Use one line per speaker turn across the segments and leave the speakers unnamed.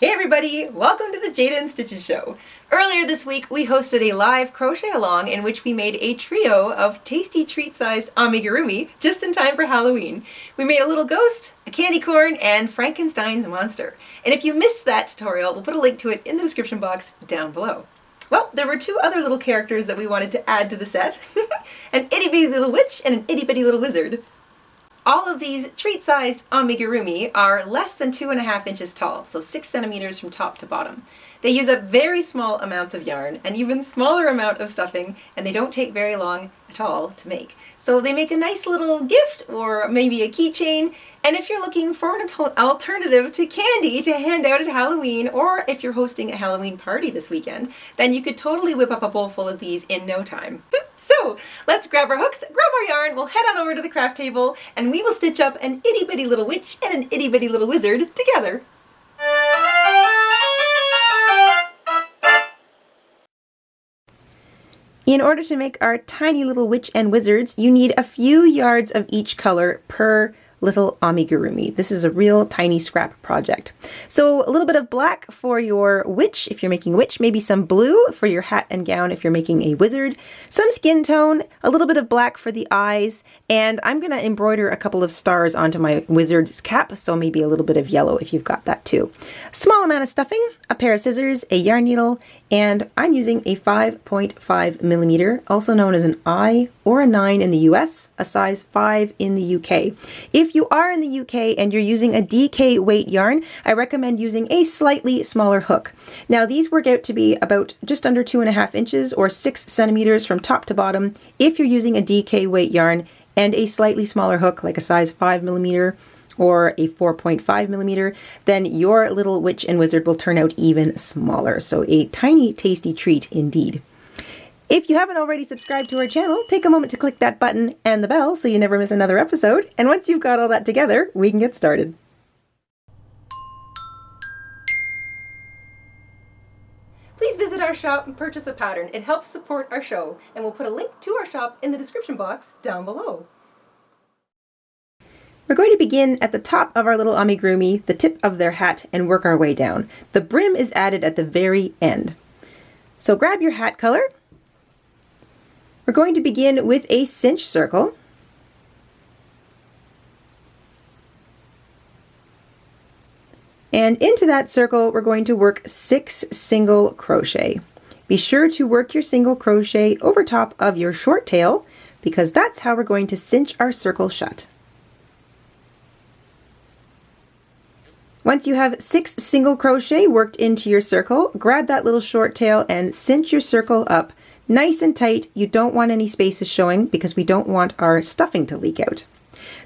Hey everybody, welcome to the Jayda InStitches show. Earlier this week we hosted a live crochet along in which we made a trio of tasty treat-sized amigurumi just in time for Halloween. We made a little ghost, a candy corn, and Frankenstein's monster. And if you missed that tutorial, we'll put a link to it in the description box down below. Well, there were two other little characters that we wanted to add to the set. An itty-bitty little witch and an itty-bitty little wizard. All of these treat-sized amigurumi are less than 2.5 inches tall, so 6 centimeters from top to bottom. They use up very small amounts of yarn, an even smaller amount of stuffing, and they don't take very long at all to make. So they make a nice little gift, or maybe a keychain, and if you're looking for an alternative to candy to hand out at Halloween, or if you're hosting a Halloween party this weekend, then you could totally whip up a bowl full of these in no time. So let's grab our hooks, grab our yarn, we'll head on over to the craft table, and we will stitch up an itty-bitty little witch and an itty-bitty little wizard together. In order to make our tiny little witch and wizards, you need a few yards of each color per little amigurumi. This is a real tiny scrap project. So a little bit of black for your witch if you're making a witch, maybe some blue for your hat and gown if you're making a wizard, some skin tone, a little bit of black for the eyes, and I'm going to embroider a couple of stars onto my wizard's cap, so maybe a little bit of yellow if you've got that too. Small amount of stuffing, a pair of scissors, a yarn needle, and I'm using a 5.5 millimeter, also known as an I or a 9 in the US, a size 5 in the UK. If you are in the UK and you're using a DK weight yarn, I recommend using a slightly smaller hook. Now these work out to be about just under 2.5 inches or 6 centimeters from top to bottom if you're using a DK weight yarn, and a slightly smaller hook like a size 5 millimeter or a 4.5 millimeter, then your little witch and wizard will turn out even smaller. So a tiny, tasty treat indeed. If you haven't already subscribed to our channel, take a moment to click that button and the bell so you never miss another episode. And once you've got all that together, we can get started. Please visit our shop and purchase a pattern. It helps support our show, and we'll put a link to our shop in the description box down below. We're going to begin at the top of our little amigurumi, the tip of their hat, and work our way down. The brim is added at the very end. So grab your hat color. We're going to begin with a cinch circle. And into that circle, we're going to work 6 single crochet. Be sure to work your single crochet over top of your short tail, because that's how we're going to cinch our circle shut. Once you have 6 single crochet worked into your circle, grab that little short tail and cinch your circle up nice and tight. You don't want any spaces showing because we don't want our stuffing to leak out.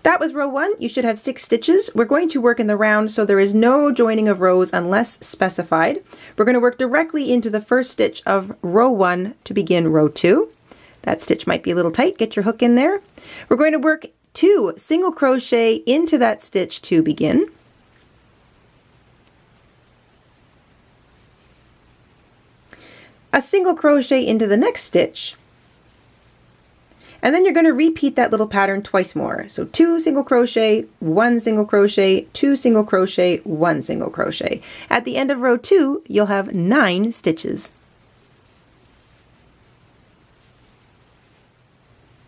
That was row 1. You should have 6 stitches. We're going to work in the round, so there is no joining of rows unless specified. We're going to work directly into the first stitch of row 1 to begin row 2. That stitch might be a little tight. Get your hook in there. We're going to work 2 single crochet into that stitch to begin. A single crochet into the next stitch, and then you're going to repeat that little pattern twice more. So 2 single crochet, 1 single crochet, 2 single crochet, 1 single crochet. At the end of row 2, you'll have 9 stitches.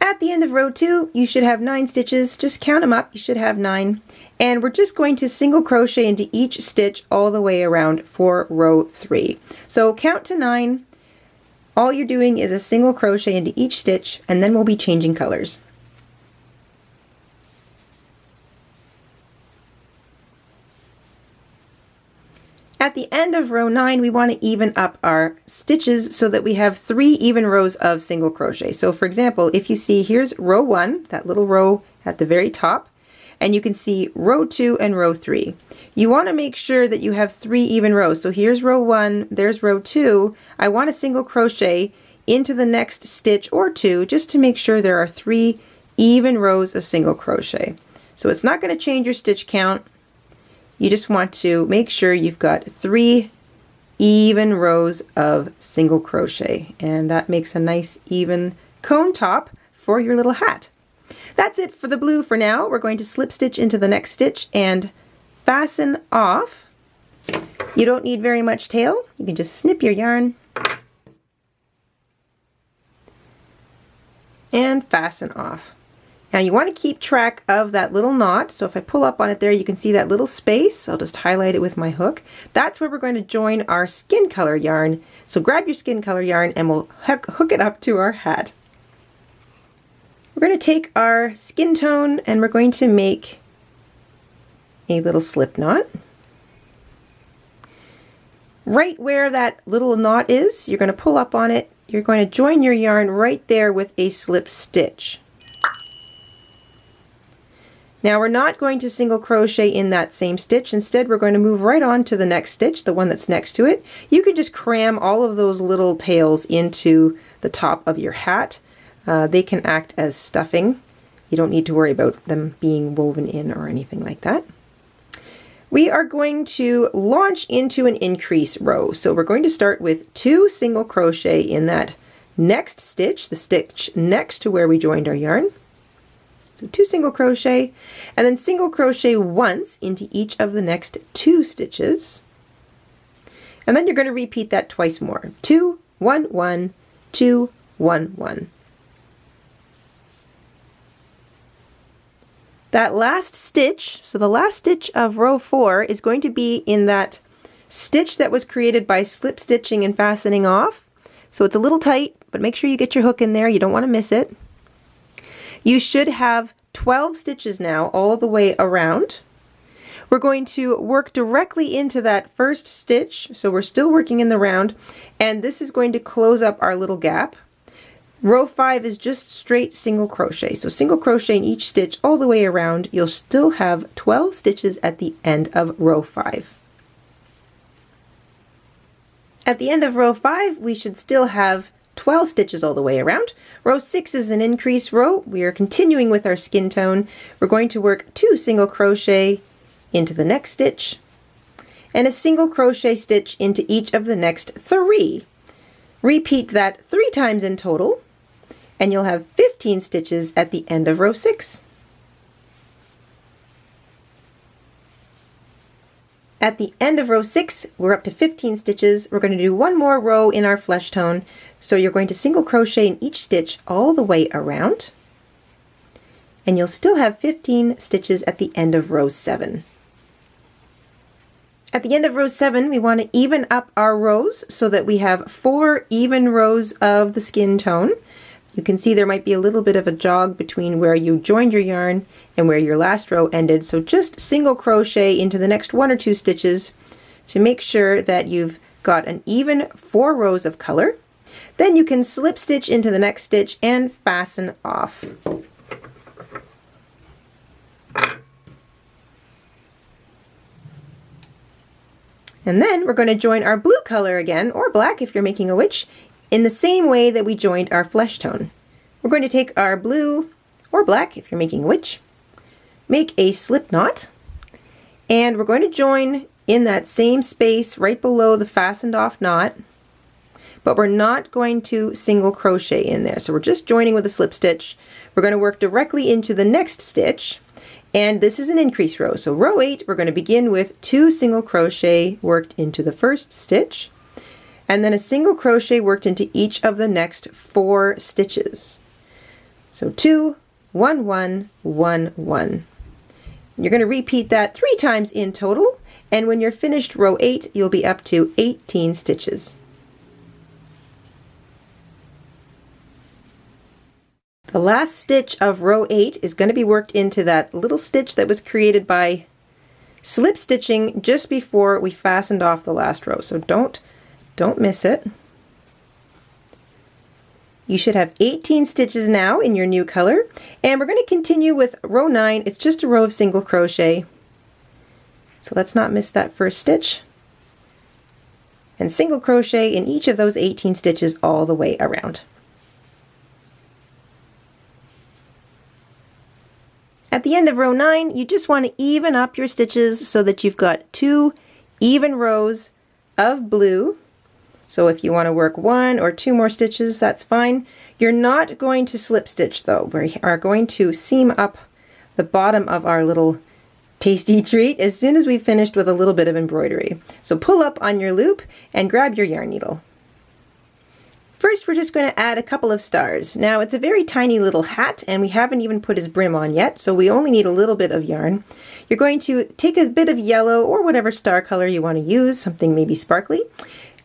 At the end of row 2, you should have 9 stitches. Just count them up, you should have 9. And we're just going to single crochet into each stitch all the way around for row 3. So count to 9. All you're doing is a single crochet into each stitch, and then we'll be changing colors. At the end of row 9, we want to even up our stitches so that we have 3 even rows of single crochet. So for example, if you see, here's row 1, that little row at the very top, and you can see row 2 and row 3. You want to make sure that you have 3 even rows. So here's row 1, there's row 2. I want a single crochet into the next stitch or 2 just to make sure there are 3 even rows of single crochet. So it's not going to change your stitch count. You just want to make sure you've got 3 even rows of single crochet, and that makes a nice even cone top for your little hat. That's it for the blue for now. We're going to slip stitch into the next stitch and fasten off You don't need very much tail. You can just snip your yarn and fasten off. Now you want to keep track of that little knot, so if I pull up on it there, you can see that little space. I'll just highlight it with my hook. That's where we're going to join our skin color yarn. So grab your skin color yarn and we'll hook it up to our hat. We're going to take our skin tone and we're going to make a little slip knot. Right where that little knot is, you're going to pull up on it. You're going to join your yarn right there with a slip stitch. Now we're not going to single crochet in that same stitch. Instead, we're going to move right on to the next stitch, the one that's next to it. You can just cram all of those little tails into the top of your hat. They can act as stuffing. You don't need to worry about them being woven in or anything like that. We are going to launch into an increase row. So we're going to start with 2 single crochet in that next stitch, the stitch next to where we joined our yarn. So 2 single crochet, and then single crochet once into each of the next 2 stitches. And then you're going to repeat that twice more. 2, 1, 1, 2, 1, 1. That last stitch, so the last stitch of row 4 is going to be in that stitch that was created by slip stitching and fastening off. So it's a little tight, but make sure you get your hook in there. You don't want to miss it. You should have 12 stitches now all the way around. We're going to work directly into that first stitch, so we're still working in the round, and this is going to close up our little gap. Row 5 is just straight single crochet, so single crochet in each stitch all the way around. You'll still have 12 stitches at the end of row 5. At the end of row 5, we should still have 12 stitches all the way around. Row 6 is an increase row. We are continuing with our skin tone. We're going to work 2 single crochet into the next stitch and a single crochet stitch into each of the next 3. Repeat that 3 times in total and you'll have 15 stitches at the end of row 6. At the end of row 6, we're up to 15 stitches. We're going to do one more row in our flesh tone. So you're going to single crochet in each stitch all the way around. And you'll still have 15 stitches at the end of row 7. At the end of row 7, we want to even up our rows so that we have 4 even rows of the skin tone. You can see there might be a little bit of a jog between where you joined your yarn and where your last row ended. So just single crochet into the next 1 or 2 stitches to make sure that you've got an even 4 rows of color. Then you can slip stitch into the next stitch and fasten off. And then we're going to join our blue color again, or black if you're making a witch, in the same way that we joined our flesh tone. We're going to take our blue, or black if you're making a witch, make a slip knot, and we're going to join in that same space right below the fastened off knot, but we're not going to single crochet in there. So we're just joining with a slip stitch. We're going to work directly into the next stitch, and this is an increase row. So row 8, we're going to begin with 2 single crochet worked into the first stitch, and then a single crochet worked into each of the next 4 stitches. So 2, 1, 1, 1, 1. You're going to repeat that 3 times in total, and when you're finished row 8, you'll be up to 18 stitches. The last stitch of row 8 is going to be worked into that little stitch that was created by slip stitching just before we fastened off the last row. So don't miss it. You should have 18 stitches now in your new color, and we're going to continue with row 9. It's just a row of single crochet. So let's not miss that first stitch. And single crochet in each of those 18 stitches all the way around. At the end of row 9, you just want to even up your stitches so that you've got 2 even rows of blue. So if you want to work 1 or 2 more stitches, that's fine. You're not going to slip stitch though. We are going to seam up the bottom of our little tasty treat as soon as we've finished with a little bit of embroidery. So pull up on your loop and grab your yarn needle. First, we're just going to add a couple of stars. Now, it's a very tiny little hat, and we haven't even put his brim on yet, so we only need a little bit of yarn. You're going to take a bit of yellow or whatever star color you want to use, something maybe sparkly,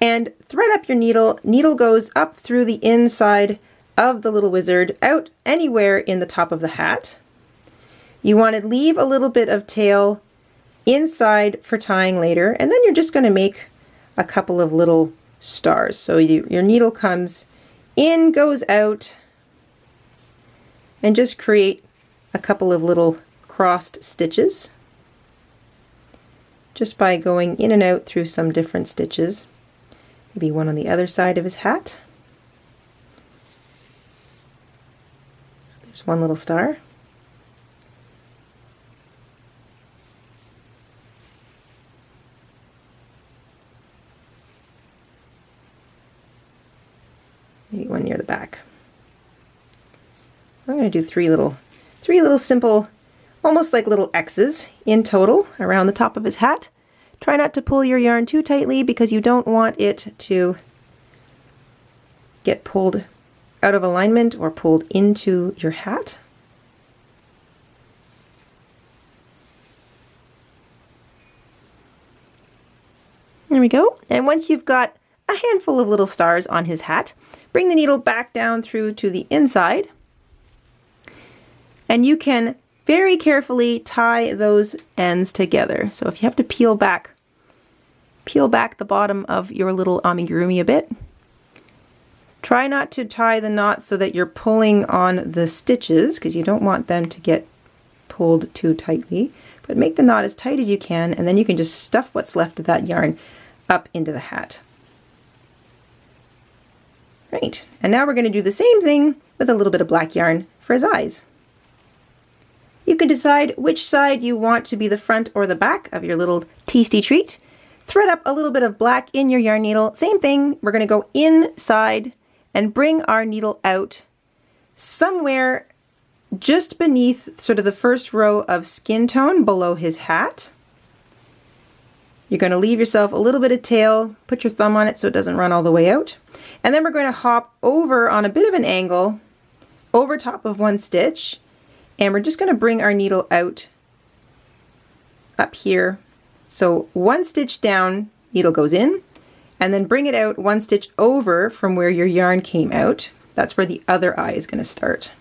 and thread up your needle. Needle goes up through the inside of the little wizard, out anywhere in the top of the hat. You want to leave a little bit of tail inside for tying later, and then you're just going to make a couple of little stars. So your needle comes in, goes out, and just create a couple of little crossed stitches just by going in and out through some different stitches. Maybe one on the other side of his hat. So there's one little star. Maybe one near the back. I'm going to do three little simple, almost like little X's in total around the top of his hat. Try not to pull your yarn too tightly because you don't want it to get pulled out of alignment or pulled into your hat. There we go. And once you've got a handful of little stars on his hat, bring the needle back down through to the inside, and you can very carefully tie those ends together. So if you have to peel back the bottom of your little amigurumi a bit, try not to tie the knot so that you're pulling on the stitches, because you don't want them to get pulled too tightly, but make the knot as tight as you can, and then you can just stuff what's left of that yarn up into the hat. Right, and now we're going to do the same thing with a little bit of black yarn for his eyes. You can decide which side you want to be the front or the back of your little tasty treat. Thread up a little bit of black in your yarn needle. Same thing, we're going to go inside and bring our needle out somewhere just beneath sort of the first row of skin tone below his hat. You're going to leave yourself a little bit of tail, put your thumb on it so it doesn't run all the way out. And then we're going to hop over on a bit of an angle over top of one stitch, and we're just going to bring our needle out up here. So one stitch down, needle goes in, and then bring it out one stitch over from where your yarn came out. That's where the other eye is going to start.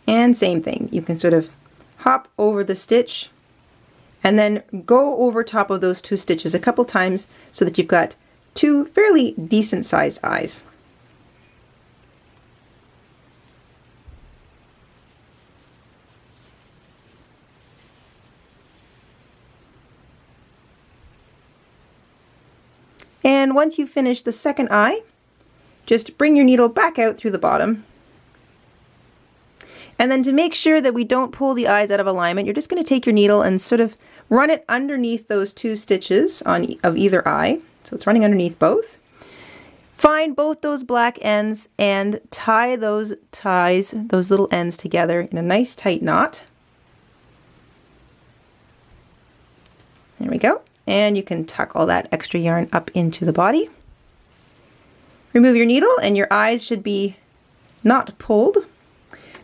And same thing, you can sort of hop over the stitch and then go over top of those two stitches a couple times so that you've got two fairly decent sized eyes. And once you've finished the second eye, just bring your needle back out through the bottom. And then to make sure that we don't pull the eyes out of alignment, you're just going to take your needle and sort of run it underneath those two stitches of either eye. So it's running underneath both. Find both those black ends and tie those little ends together in a nice tight knot. There we go. And you can tuck all that extra yarn up into the body. Remove your needle and your eyes should be not pulled.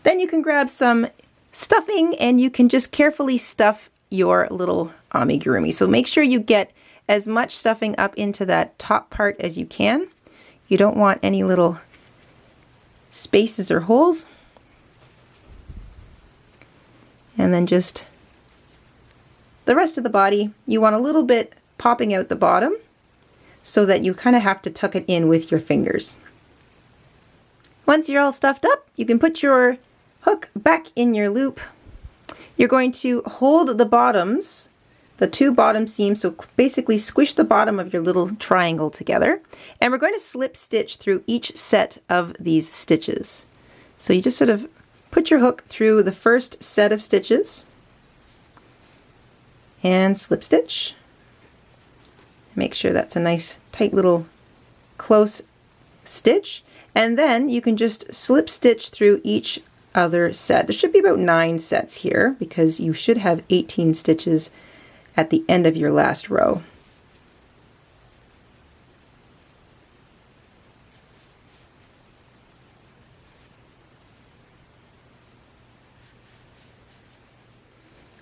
Then you can grab some stuffing and you can just carefully stuff your little amigurumi. So make sure you get as much stuffing up into that top part as you can. You don't want any little spaces or holes. And then just the rest of the body, you want a little bit popping out the bottom so that you kind of have to tuck it in with your fingers. Once you're all stuffed up, you can put your hook back in your loop. You're going to hold the bottoms, the two bottom seams, so basically squish the bottom of your little triangle together, and we're going to slip stitch through each set of these stitches. So you just sort of put your hook through the first set of stitches and slip stitch. Make sure that's a nice tight little close stitch, and then you can just slip stitch through each other set. There should be about 9 sets here because you should have 18 stitches at the end of your last row.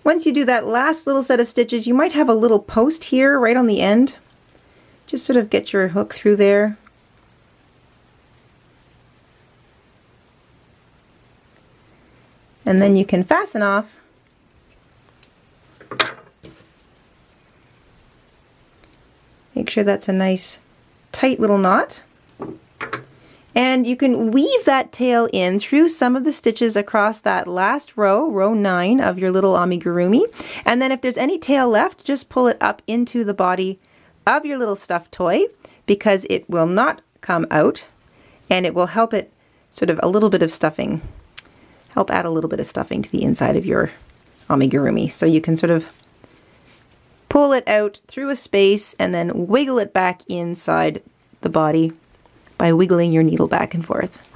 Once you do that last little set of stitches, you might have a little post here right on the end. Just sort of get your hook through there. And then you can fasten off make sure that's a nice tight little knot. And you can weave that tail in through some of the stitches across that last row, row 9 of your little amigurumi. And then if there's any tail left, just pull it up into the body of your little stuffed toy because it will not come out and it will help it sort of a little bit of stuffing, help add a little bit of stuffing to the inside of your amigurumi. So you can sort of pull it out through a space and then wiggle it back inside the body by wiggling your needle back and forth.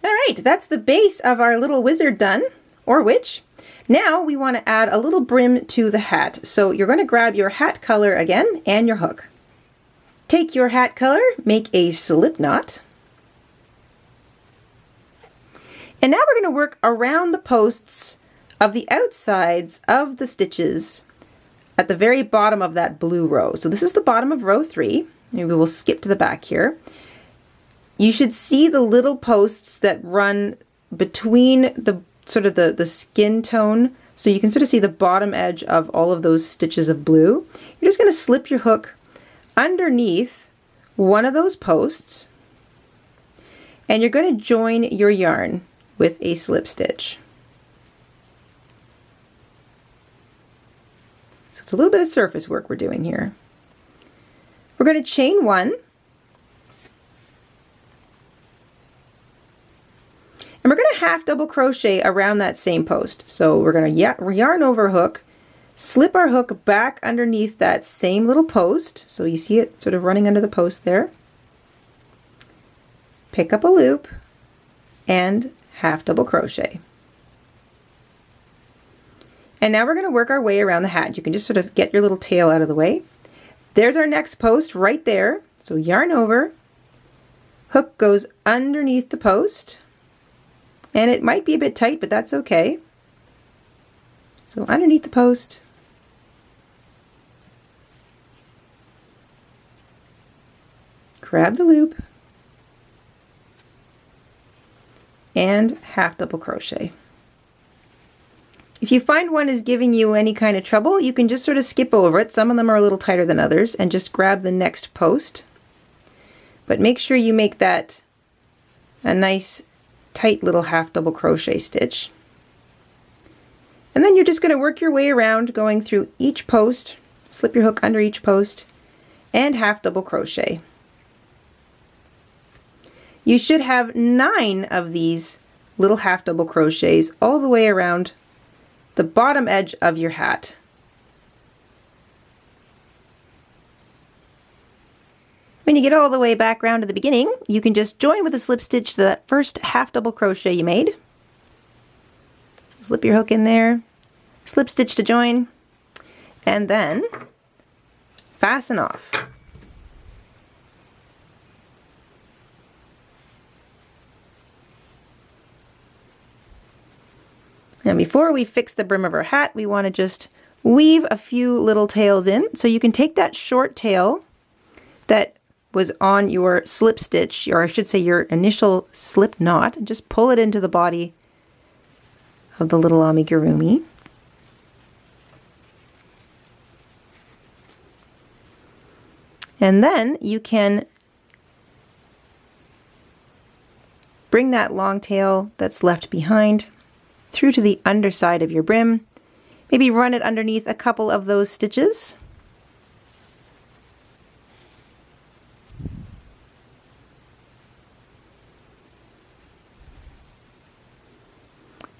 All right, that's the base of our little wizard done, or witch. Now we want to add a little brim to the hat. So you're going to grab your hat color again and your hook. Take your hat color, make a slip knot. And now we're going to work around the posts of the outsides of the stitches at the very bottom of that blue row. So this is the bottom of row 3. Maybe we'll skip to the back here. You should see the little posts that run between the sort of the skin tone. So you can sort of see the bottom edge of all of those stitches of blue. You're just going to slip your hook underneath one of those posts and you're going to join your yarn with a slip stitch. So it's a little bit of surface work we're doing here. We're going to chain 1 and we're going to half double crochet around that same post. So we're going to yarn over hook, slip our hook back underneath that same little post. So you see it sort of running under the post there. Pick up a loop and half double crochet. And now we're going to work our way around the hat. You can just sort of get your little tail out of the way. There's our next post right there. So yarn over, hook goes underneath the post, and it might be a bit tight, but that's okay. So underneath the post, grab the loop, and half double crochet. If you find one is giving you any kind of trouble, you can just sort of skip over it. Some of them are a little tighter than others, and just grab the next post. But make sure you make that a nice tight little half double crochet stitch. And then you're just going to work your way around, going through each post, slip your hook under each post, and half double crochet. You should have 9 of these little half double crochets all the way around the bottom edge of your hat. When you get all the way back around to the beginning, you can just join with a slip stitch to that first half double crochet you made. So slip your hook in there, slip stitch to join, and then fasten off. Now before we fix the brim of our hat, we want to just weave a few little tails in. So you can take that short tail that was on your slip stitch, or I should say your initial slip knot, and just pull it into the body of the little amigurumi. And then you can bring that long tail that's left behind through to the underside of your brim. Maybe run it underneath a couple of those stitches.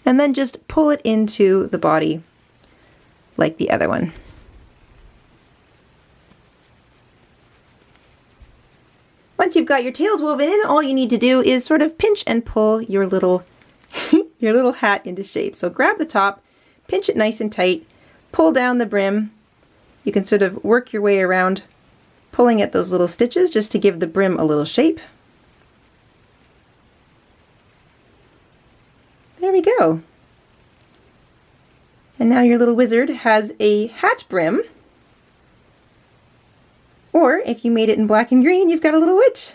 And then just pull it into the body like the other one. Once you've you've got your tails woven in, all you need to do is sort of pinch and pull your little your little hat into shape. So grab the top, pinch it nice and tight, pull down the brim. You can sort of work your way around pulling at those little stitches just to give the brim a little shape. There we go. And now your little wizard has a hat brim. Or if you made it in black and green, you've got a little witch.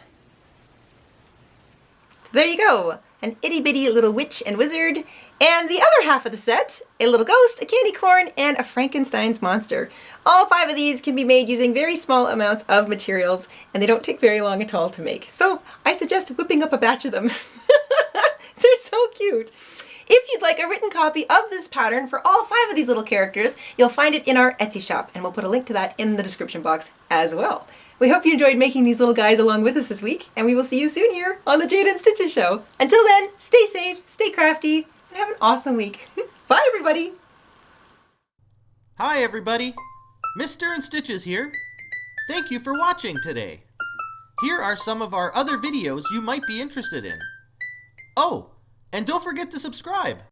There you go, an itty bitty little witch and wizard. And the other half of the set, a little ghost, a candy corn, and a Frankenstein's monster. All 5 of these can be made using very small amounts of materials, and they don't take very long at all to make. So I suggest whipping up a batch of them. They're so cute. If you'd like a written copy of this pattern for all 5 of these little characters, you'll find it in our Etsy shop, and we'll put a link to that in the description box as well. We hope you enjoyed making these little guys along with us this week, and we will see you soon here on the Jayda and Stitches show. Until then, stay safe, stay crafty, and have an awesome week. Bye, everybody!
Hi, everybody! Mr. InStitches here. Thank you for watching today. Here are some of our other videos you might be interested in. Oh, and don't forget to subscribe.